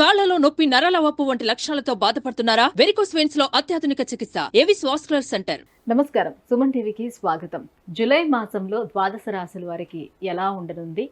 కాళ్లలో నొప్పి, నరాల వాపు వంటి లక్షణాలతో బాధపడుతున్నారా? వెరికోస్ వెయిన్స్ లో అత్యాధునిక చికిత్స ఏవిస్ వాస్కులర్ సెంటర్. నమస్కారం, సుమన్ టీవీకి స్వాగతం. జూలై మాసంలో ద్వాదశ రాశుల వారికి ఎలా ఉండనుంది,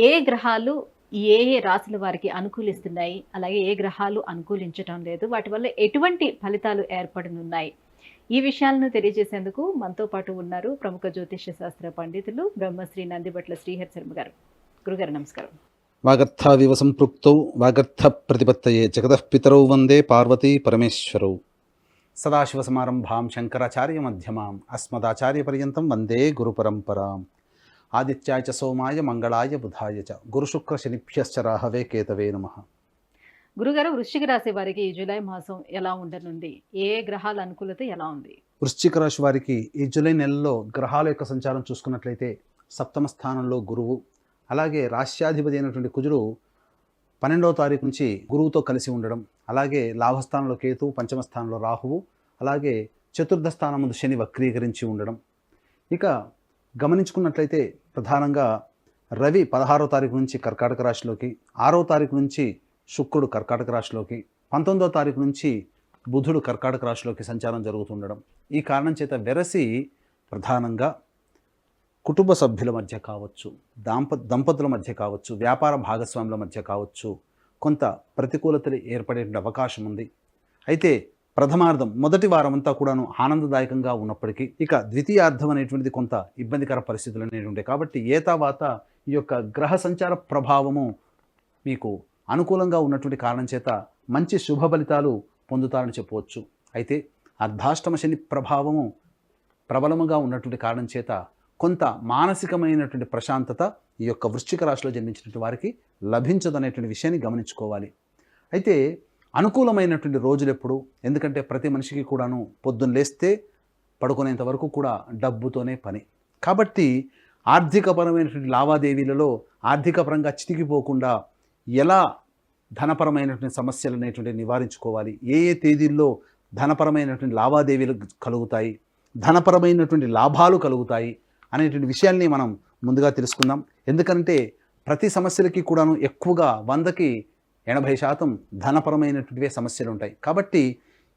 ఏ గ్రహాలు ఏ ఏ రాశుల వారికి అనుకూలిస్తున్నాయి, అలాగే ఏ గ్రహాలు అనుకూలించడం లేదు, వాటి వల్ల ఎటువంటి ఫలితాలు ఏర్పడనున్నాయి, ఈ విషయాలను తెలియజేసేందుకు మనతో పాటు ఉన్నారు ప్రముఖ జ్యోతిష్య శాస్త్ర పండితులు బ్రహ్మశ్రీ నందిబట్ల శ్రీహరి శర్మ గారు. గురుగారు నమస్కారం. వాగర్థావివ సంపృక్తౌ వాగర్థ ప్రతిపత్తయే జగతః పితరౌ వందే పార్వతీ పరమేశ్వరౌ. సదాశివసమారంభాం శంకరాచార్య మధ్యమాం అస్మదాచార్య పర్యంతం వందే గురు పరంపరాం. ఆదిత్యాయ చ సోమాయ మంగళాయ బుధాయ చ గురుశుక్ర శనిభ్యశ్చ రాహవే కేతవే నమః. గురుగారు, వృశ్చిక రాశి వారికి ఈ జూలై మాసం ఎలా ఉండనుంది, ఏ గ్రహాల అనుకూలత ఎలా ఉంది? వృశ్చిక రాశి వారికి ఈ జూలై నెలలో గ్రహాల యొక్క సంచారం చూసుకున్నట్లయితే సప్తమ స్థానంలో గురువు, అలాగే రాశ్యాధిపతి అయినటువంటి కుజుడు 12వ తారీఖు నుంచి గురువుతో కలిసి ఉండడం, అలాగే లాభస్థానంలో కేతు, పంచమ స్థానంలో రాహువు, అలాగే చతుర్థ స్థానం ముందు శని వక్రీకరించి ఉండడం. ఇక గమనించుకున్నట్లయితే ప్రధానంగా రవి 16వ తారీఖు నుంచి కర్కాటక రాశిలోకి, 6వ తారీఖు నుంచి శుక్రుడు కర్కాటక రాశిలోకి, 19వ తారీఖు నుంచి బుధుడు కర్కాటక రాశిలోకి సంచారం జరుగుతుండడం. ఈ కారణం చేత వెరసి ప్రధానంగా కుటుంబ సభ్యుల మధ్య కావచ్చు, దంపతుల మధ్య కావచ్చు, వ్యాపార భాగస్వాముల మధ్య కావచ్చు, కొంత ప్రతికూలతలు ఏర్పడే అవకాశం ఉంది. అయితే ప్రథమార్థం మొదటి వారం అంతా కూడాను ఆనందదాయకంగా ఉన్నప్పటికీ ఇక ద్వితీయార్థం అనేటువంటిది కొంత ఇబ్బందికర పరిస్థితులు అనేవి ఉంటాయి. కాబట్టి ఏతావాత ఈ యొక్క గ్రహ సంచార ప్రభావము మీకు అనుకూలంగా ఉన్నటువంటి కారణం చేత మంచి శుభ ఫలితాలు పొందుతారని చెప్పవచ్చు. అయితే అర్ధాష్టమ శని ప్రభావము ప్రబలముగా ఉన్నటువంటి కారణం చేత కొంత మానసికమైనటువంటి ప్రశాంతత ఈ యొక్క వృశ్చిక రాశిలో జన్మించినటువంటి వారికి లభించదనేటువంటి విషయాన్ని గమనించుకోవాలి. అయితే అనుకూలమైనటువంటి రోజులు ఎప్పుడు, ఎందుకంటే ప్రతి మనిషికి కూడాను పొద్దున్న లేస్తే పడుకునేంత వరకు కూడా డబ్బుతోనే పని. కాబట్టి ఆర్థికపరమైనటువంటి లావాదేవీలలో ఆర్థికపరంగా చితికిపోకుండా ఎలా ధనపరమైనటువంటి సమస్యలు అనేటువంటి నివారించుకోవాలి, ఏ ఏ తేదీల్లో ధనపరమైనటువంటి లావాదేవీలు కలుగుతాయి, ధనపరమైనటువంటి లాభాలు కలుగుతాయి అనేటువంటి విషయాల్ని మనం ముందుగా తెలుసుకుందాం. ఎందుకంటే ప్రతి సమస్యలకి కూడాను ఎక్కువగా 100కి 80% ధనపరమైనటువంటివే సమస్యలు ఉంటాయి. కాబట్టి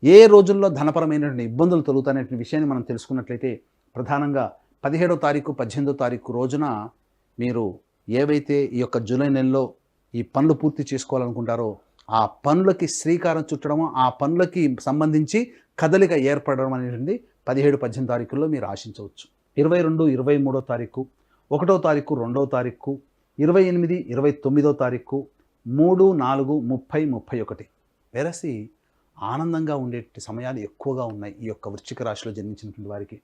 ఏ రోజుల్లో ధనపరమైనటువంటి ఇబ్బందులు తొలుగుతాయనేటువంటి విషయాన్ని మనం తెలుసుకున్నట్లయితే ప్రధానంగా 17వ తారీఖు 18వ తారీఖు రోజున మీరు ఏవైతే ఈ యొక్క జూలై నెలలో ఈ పనులు పూర్తి చేసుకోవాలనుకుంటారో ఆ పనులకి శ్రీకారం చుట్టడము, ఆ పనులకి సంబంధించి కదలిక ఏర్పడడం అనేటువంటి 17, 18 తారీఖుల్లో మీరు ఆశించవచ్చు. 22, 23వ తారీఖు, 1వ తారీఖు, 2వ తారీఖు, 28, 29వ తారీఖు, 3, 4, 30, 31 వెరసి ఆనందంగా ఉండే సమయాలు ఎక్కువగా ఉన్నాయి ఈ యొక్క వృశ్చిక రాశిలో జన్మించినటువంటి వారికి.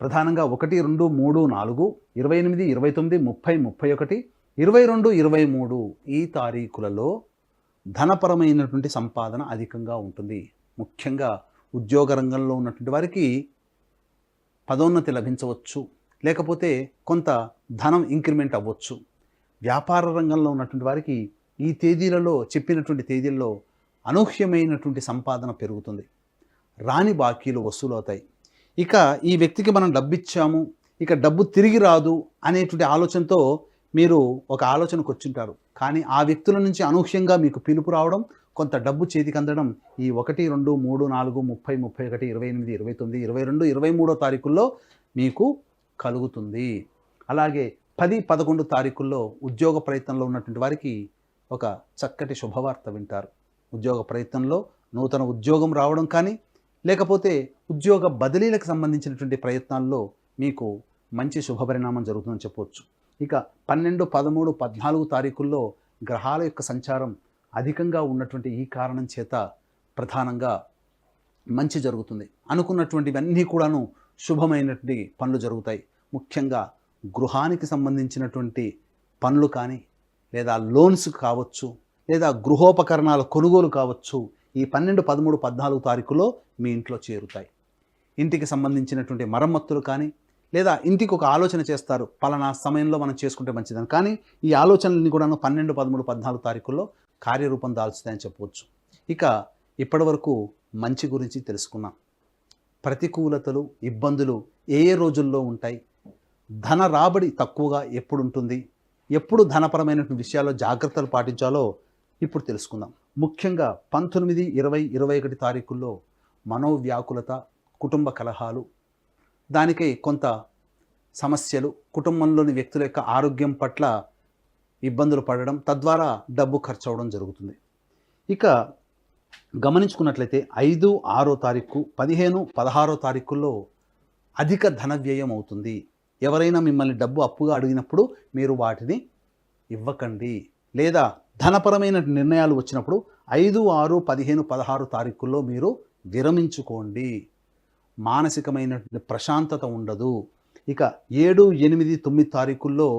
ప్రధానంగా 1, 2, 3, 4, 28, 29, 30, 31, 22, 23 ఈ తారీఖులలో ధనపరమైనటువంటి సంపాదన అధికంగా ఉంటుంది. ముఖ్యంగా ఉద్యోగ రంగంలో ఉన్నటువంటి వారికి పదోన్నతి లభించవచ్చు, లేకపోతే కొంత ధనం ఇంక్రిమెంట్ అవ్వచ్చు. వ్యాపార రంగంలో ఉన్నటువంటి వారికి ఈ తేదీలలో చెప్పినటువంటి తేదీల్లో అనూహ్యమైనటువంటి సంపాదన పెరుగుతుంది, రాని బాకీలు వసూలు అవుతాయి. ఇక ఈ వ్యక్తికి మనం డబ్బు ఇచ్చాము, ఇక డబ్బు తిరిగి రాదు అనేటువంటి ఆలోచనతో మీరు ఒక ఆలోచనకు వచ్చింటారు. కానీ ఆ వ్యక్తుల నుంచి అనూహ్యంగా మీకు పిలుపు రావడం, కొంత డబ్బు చేతికి అందడం ఈ 1, 2, 3, 4, 30, 31, 28, 29, 22, 23వ తారీఖుల్లో మీకు కలుగుతుంది. అలాగే 10, 11 తారీఖుల్లో ఉద్యోగ ప్రయత్నంలో ఉన్నటువంటి వారికి ఒక చక్కటి శుభవార్త వింటారు. ఉద్యోగ ప్రయత్నంలో నూతన ఉద్యోగం రావడం కానీ, లేకపోతే ఉద్యోగ బదిలీలకు సంబంధించినటువంటి ప్రయత్నాల్లో మీకు మంచి శుభపరిణామం జరుగుతుందని చెప్పవచ్చు. ఇక 12, 13, 14 తారీఖుల్లో గ్రహాల యొక్క సంచారం అధికంగా ఉన్నటువంటి ఈ కారణం చేత ప్రధానంగా మంచి జరుగుతుంది. అనుకున్నటువంటివన్నీ కూడాను శుభమైనటువంటి పనులు జరుగుతాయి. ముఖ్యంగా గృహానికి సంబంధించినటువంటి పనులు కానీ, లేదా లోన్స్ కావచ్చు, లేదా గృహోపకరణాల కొనుగోలు కావచ్చు, ఈ 12, 13, 14 తారీఖులో మీ ఇంట్లో చేరుతాయి. ఇంటికి సంబంధించినటువంటి మరమ్మతులు కానీ, లేదా ఇంటికి ఒక ఆలోచన చేస్తారు, పలానా సమయంలో మనం చేసుకుంటే మంచిదని, కానీ ఈ ఆలోచనలన్నీ కూడాను 12, 13, 14 తారీఖుల్లో కార్యరూపం దాల్చుతాయని చెప్పవచ్చు. ఇక ఇప్పటివరకు మంచి గురించి తెలుసుకున్నాం. ప్రతికూలతలు, ఇబ్బందులు ఏ ఏ రోజుల్లో ఉంటాయి, ధన రాబడి తక్కువగా ఎప్పుడు ఉంటుంది, ఎప్పుడు ధనపరమైనటువంటి విషయాల్లో జాగ్రత్తలు పాటించాలో ఇప్పుడు తెలుసుకుందాం. ముఖ్యంగా 19, 20, 21 తారీఖుల్లో మనోవ్యాకులత, కుటుంబ కలహాలు, దానికై కొంత సమస్యలు, కుటుంబంలోని వ్యక్తుల యొక్క ఆరోగ్యం పట్ల ఇబ్బందులు పడడం, తద్వారా డబ్బు ఖర్చు అవడం జరుగుతుంది. ఇక గమనించుకున్నట్లయితే 5, 6 తారీఖు, 15, 16 తారీఖుల్లో అధిక ధన వ్యయం అవుతుంది. ఎవరైనా మిమ్మల్ని డబ్బు అప్పుగా అడిగినప్పుడు మీరు వాటిని ఇవ్వకండి. లేదా ధనపరమైన నిర్ణయాలు వచ్చినప్పుడు 5, 6, 15, 16 తారీఖుల్లో మీరు విరమించుకోండి. మానసికమైన ప్రశాంతత ఉండదు. ఇక 7, 8, 9 తారీఖుల్లో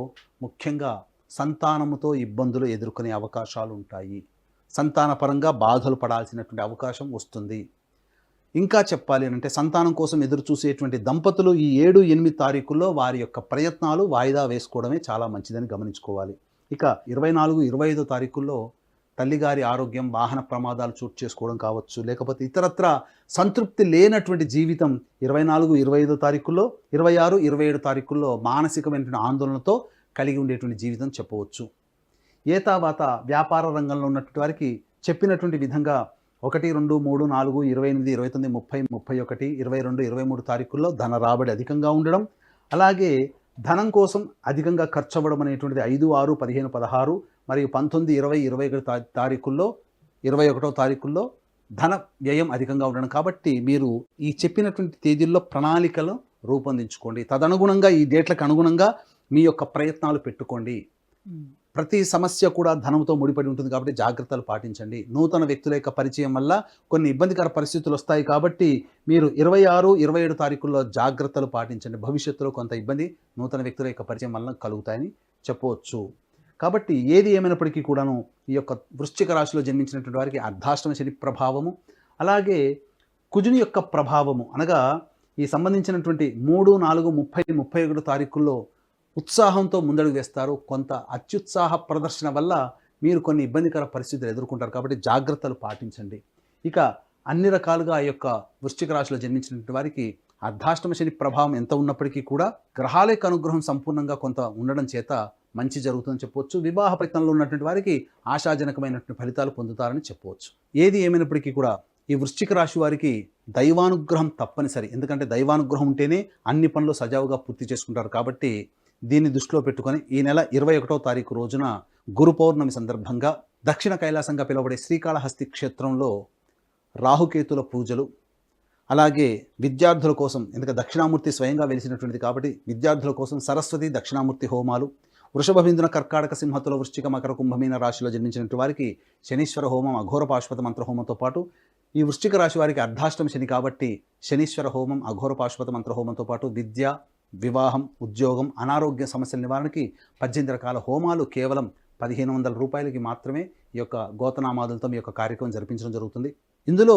ముఖ్యంగా సంతానముతో ఇబ్బందులు ఎదుర్కొనే అవకాశాలు ఉంటాయి. సంతానపరంగా బాధలు పడాల్సినటువంటి అవకాశం వస్తుంది. ఇంకా చెప్పాలి అంటే సంతానం కోసం ఎదురు చూసేటువంటి దంపతులు ఈ 7, 8 తారీఖుల్లో వారి యొక్క ప్రయత్నాలు వాయిదా వేసుకోవడమే చాలా మంచిదని గమనించుకోవాలి. ఇక 24, 25 తారీఖుల్లో తల్లిగారి ఆరోగ్యం, వాహన ప్రమాదాలు చోటు చేసుకోవడం కావచ్చు, లేకపోతే ఇతరత్ర సంతృప్తి లేనటువంటి జీవితం 24, 25 తారీఖుల్లో, 26, 27 తారీఖుల్లో మానసికమైనటువంటి ఆందోళనతో కలిగి ఉండేటువంటి జీవితం చెప్పవచ్చు. ఏతావాత వ్యాపార రంగంలో ఉన్నటువంటి వారికి చెప్పినటువంటి విధంగా 1, 2, 3, 4, 28, 29, 30, 31, 22, 23 తారీఖుల్లో ధన రాబడి అధికంగా ఉండడం, అలాగే ధనం కోసం అధికంగా ఖర్చు అవ్వడం అనేటువంటిది 5, 6, 15, 16 మరియు 19, 20, 21 తారీఖుల్లో, 21వ తారీఖుల్లో ధన వ్యయం అధికంగా ఉండడం. కాబట్టి మీరు ఈ చెప్పినటువంటి తేదీల్లో ప్రణాళికలు రూపొందించుకోండి. తదనుగుణంగా ఈ డేట్లకు అనుగుణంగా మీ యొక్క ప్రయత్నాలు పెట్టుకోండి. ప్రతి సమస్య కూడా ధనంతో ముడిపడి ఉంటుంది కాబట్టి జాగ్రత్తలు పాటించండి. నూతన వ్యక్తుల యొక్క పరిచయం వల్ల కొన్ని ఇబ్బందికర పరిస్థితులు వస్తాయి కాబట్టి మీరు 26, 27 తారీఖుల్లో జాగ్రత్తలు పాటించండి. భవిష్యత్తులో కొంత ఇబ్బంది నూతన వ్యక్తుల యొక్క పరిచయం వల్ల కలుగుతాయని చెప్పవచ్చు. కాబట్టి ఏది ఏమైనప్పటికీ కూడాను ఈ యొక్క వృశ్చిక రాశిలో జన్మించినటువంటి వారికి అర్ధాష్టమ శని ప్రభావము, అలాగే కుజుని యొక్క ప్రభావము, అనగా ఈ సంబంధించినటువంటి 3, 4, 30, 31 తారీఖుల్లో ఉత్సాహంతో ముందడుగు వేస్తారు. కొంత అత్యుత్సాహ ప్రదర్శన వల్ల మీరు కొన్ని ఇబ్బందికర పరిస్థితులు ఎదుర్కొంటారు కాబట్టి జాగ్రత్తలు పాటించండి. ఇక అన్ని రకాలుగా ఈ యొక్క వృశ్చిక రాశిలో జన్మించినటువంటి వారికి అర్ధాష్టమ శని ప్రభావం ఎంత ఉన్నప్పటికీ కూడా గ్రహాల యొక్క అనుగ్రహం సంపూర్ణంగా కొంత ఉండడం చేత మంచి జరుగుతుందని చెప్పవచ్చు. వివాహ ప్రయత్నంలో ఉన్నటువంటి వారికి ఆశాజనకమైనటువంటి ఫలితాలు పొందుతారని చెప్పవచ్చు. ఏది ఏమైనప్పటికీ కూడా ఈ వృశ్చిక రాశి వారికి దైవానుగ్రహం తప్పనిసరి. ఎందుకంటే దైవానుగ్రహం ఉంటేనే అన్ని పనులు సజావుగా పూర్తి చేసుకుంటారు కాబట్టి దీన్ని దృష్టిలో పెట్టుకొని ఈ నెల 21వ తారీఖు రోజున గురు పౌర్ణమి సందర్భంగా దక్షిణ కైలాసంగా పిలువబడే శ్రీకాళహస్తి క్షేత్రంలో రాహుకేతుల పూజలు, అలాగే విద్యార్థుల కోసం, ఎందుకంటే దక్షిణామూర్తి స్వయంగా వెలిసినటువంటిది కాబట్టి విద్యార్థుల కోసం సరస్వతి దక్షిణామూర్తి హోమాలు, వృషభ బిందున కర్కాటక సింహతుల వృశ్చిక మకర కుంభమీన రాశిలో జన్మించినటువంటి వారికి శనీశ్వర హోమం, అఘోర పాశుపత మంత్ర హోమంతో పాటు ఈ వృశ్చిక రాశి వారికి అర్ధాష్టమ శని కాబట్టి శనీశ్వర హోమం, అఘోర పాశుపత మంత్ర హోమంతో పాటు విద్య, వివాహం, ఉద్యోగం, అనారోగ్య సమస్యల నివారణకి 18 రకాల హోమాలు కేవలం 1500 రూపాయలకి మాత్రమే ఈ యొక్క గోతనామాదులతో మీ యొక్క కార్యక్రమం జరిపించడం జరుగుతుంది. ఇందులో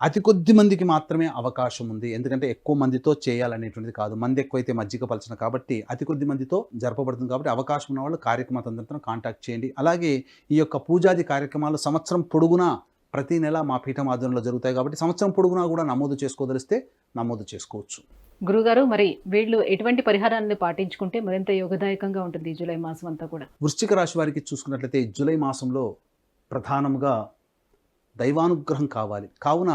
అతి కొద్ది మందికి మాత్రమే అవకాశం ఉంది. ఎందుకంటే ఎక్కువ మందితో చేయాలనేటువంటిది కాదు. మంది ఎక్కువైతే మజ్జిగ పలచన కాబట్టి అతి కొద్ది మందితో జరపబడుతుంది కాబట్టి అవకాశం ఉన్న వాళ్ళు కార్యక్రమ తంత్రం కాంటాక్ట్ చేయండి. అలాగే ఈ యొక్క పూజాది కార్యక్రమాలు సంవత్సరం పొడుగునా ప్రతి నెల మా పీఠం ఆధ్వర్యంలో జరుగుతాయి కాబట్టి సంవత్సరం పొడుగునా కూడా నమోదు చేసుకోదలిస్తే నమోదు చేసుకోవచ్చు. గురుగారు, మరి వీళ్ళు ఎటువంటి పరిహారాన్ని పాటించుకుంటే మరింత యోగదాయకంగా ఉంటుంది ఈ జూలై మాసం అంతా కూడా? వృశ్చిక రాశి వారికి చూసుకున్నట్లయితే జూలై మాసంలో ప్రధానంగా దైవానుగ్రహం కావాలి. కావున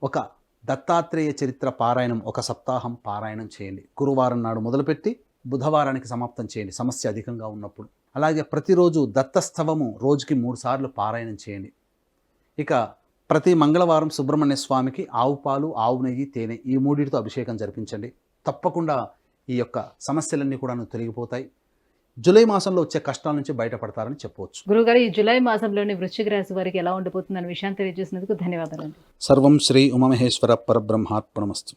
ఒక దత్తాత్రేయ చరిత్ర పారాయణం ఒక సప్తాహం పారాయణం చేయండి. గురువారం నాడు మొదలుపెట్టి బుధవారానికి సమాప్తం చేయండి సమస్య అధికంగా ఉన్నప్పుడు. అలాగే ప్రతిరోజు దత్తస్తవము రోజుకి 3 సార్లు పారాయణం చేయండి. ఇక ప్రతి మంగళవారం సుబ్రహ్మణ్య స్వామికి ఆవు పాలు, ఆవు నెయ్యి, తేనె ఈ 3టితో అభిషేకం జరిపించండి. తప్పకుండా ఈ యొక్క సమస్యలన్నీ కూడా తొలగిపోతాయి. జూలై మాసంలో వచ్చే కష్టాల నుంచి బయటపడతారని చెప్పవచ్చు. గురుగారు, ఈ జూలై మాసంలోని వృశ్చిక రాశి వారికి ఎలా ఉండబోతుందనే విషయాన్ని తెలియజేసినందుకు ధన్యవాదాలు. సర్వం శ్రీ ఉమామహేశ్వర పరబ్రహ్మార్పణమస్తు.